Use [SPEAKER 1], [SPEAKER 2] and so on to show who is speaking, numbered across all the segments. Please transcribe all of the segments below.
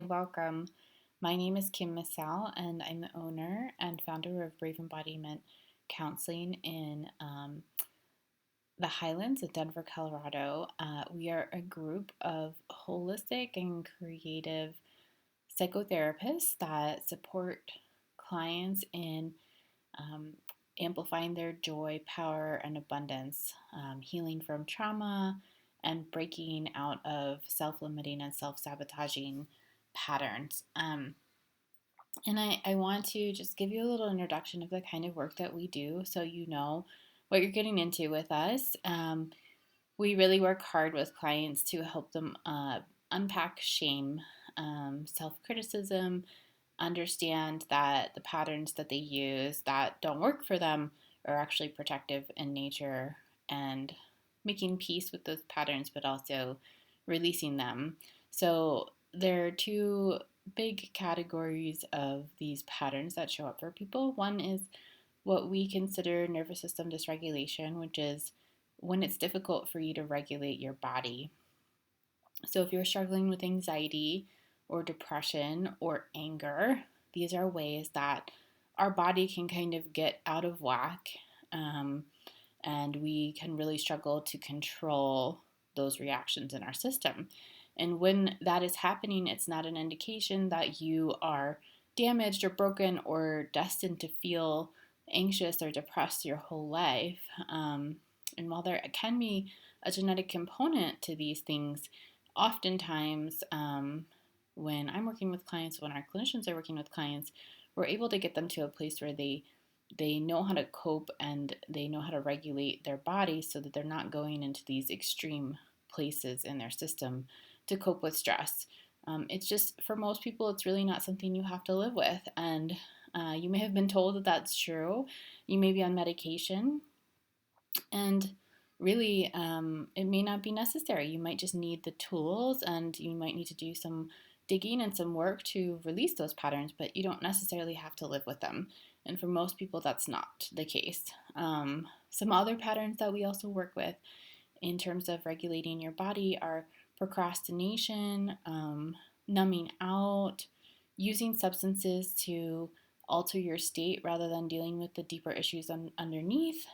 [SPEAKER 1] Welcome. My name is Kim Massal, and I'm the owner and founder of Brave Embodiment Counseling in the Highlands of Denver, Colorado. We are a group of holistic and creative psychotherapists that support clients in um, amplifying their joy, power, and abundance, healing from trauma, and breaking out of self limiting and self sabotaging patterns. And I want to just give you a little introduction of the kind of work that we do so you know what you're getting into with us. We really work hard with clients to help them unpack shame, self criticism, understand that the patterns that they use that don't work for them are actually protective in nature, and making peace with those patterns, but also releasing them. So there are two big categories of these patterns that show up for people. One is what we consider nervous system dysregulation, which is when it's difficult for you to regulate your body. So if you're struggling with anxiety or depression or anger, these are ways that our body can kind of get out of whack, um, and we can really struggle to control those reactions in our system. And when that is happening, it's not an indication that you are damaged or broken or destined to feel anxious or depressed your whole life. And while there can be a genetic component to these things, oftentimes, when I'm working with clients, when our clinicians are working with clients, we're able to get them to a place where they know how to cope and they know how to regulate their body so that they're not going into these extreme places in their system to cope with stress. It's just, for most people, it's really not something you have to live with. And you may have been told that that's true. You may be on medication, and really, it may not be necessary. You might just need the tools, and you might need to do some digging and some work to release those patterns, but you don't necessarily have to live with them. And for most people, that's not the case. Some other patterns that we also work with in terms of regulating your body are procrastination, numbing out, using substances to alter your state rather than dealing with the deeper issues underneath.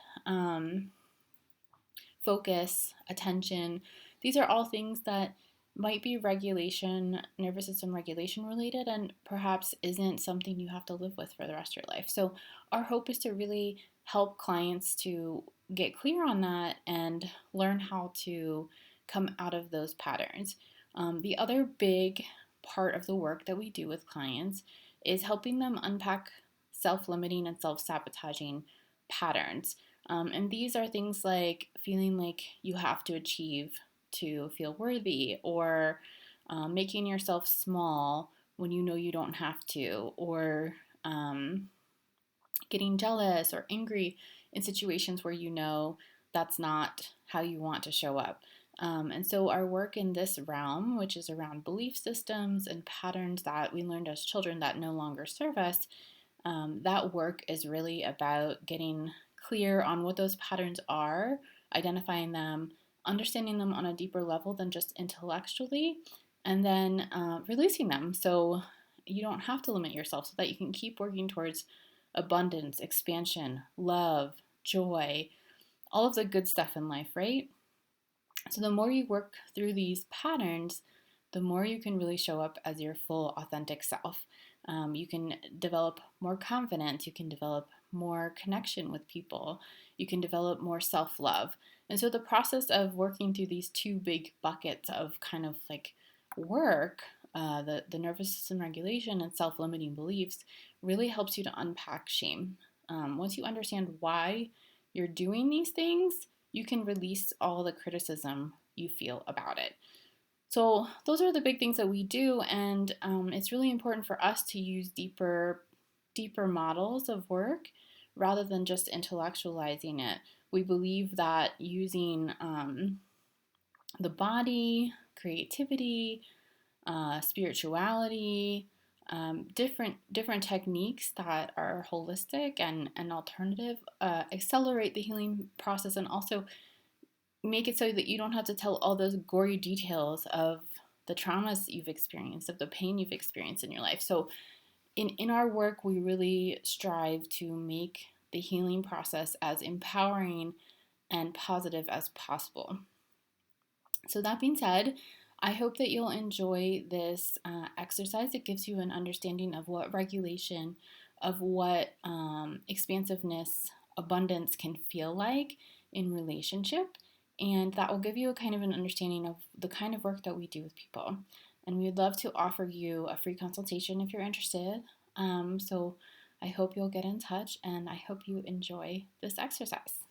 [SPEAKER 1] Focus, attention. These are all things that might be regulation, nervous system regulation related, and perhaps isn't something you have to live with for the rest of your life. So, our hope is to really help clients to get clear on that and learn how to come out of those patterns. The other big part of the work that we do with clients is helping them unpack self limiting and self sabotaging patterns. And these are things like feeling like you have to achieve to feel worthy, or making yourself small when you know you don't have to, or getting jealous or angry in situations where you know that's not how you want to show up. And so, our work in this realm, which is around belief systems and patterns that we learned as children that no longer serve us, that work is really about getting clear on what those patterns are, identifying them, understanding them on a deeper level than just intellectually, and then releasing them so you don't have to limit yourself, so that you can keep working towards abundance, expansion, love, joy, all of the good stuff in life, right? So the more you work through these patterns, the more you can really show up as your full, authentic self. You can develop more confidence, you can develop more connection with people, you can develop more self love. And so, the process of working through these two big buckets of kind of like work, the nervous system regulation and self limiting beliefs, really helps you to unpack shame. Once you understand why you're doing these things, you can release all the criticism you feel about it. So those are the big things that we do, and it's really important for us to use deeper models of work rather than just intellectualizing it. We believe that using the body, creativity, spirituality, different techniques that are holistic and alternative accelerate the healing process, and also make it so that you don't have to tell all those gory details of the traumas you've experienced, of the pain you've experienced in your life. So in our work, we really strive to make the healing process as empowering and positive as possible. So that being said, I hope that you'll enjoy this exercise. It gives you an understanding of what regulation, of what expansiveness, abundance can feel like in relationship. And that will give you a kind of an understanding of the kind of work that we do with people. And we would love to offer you a free consultation if you're interested. So I hope you'll get in touch, and I hope you enjoy this exercise.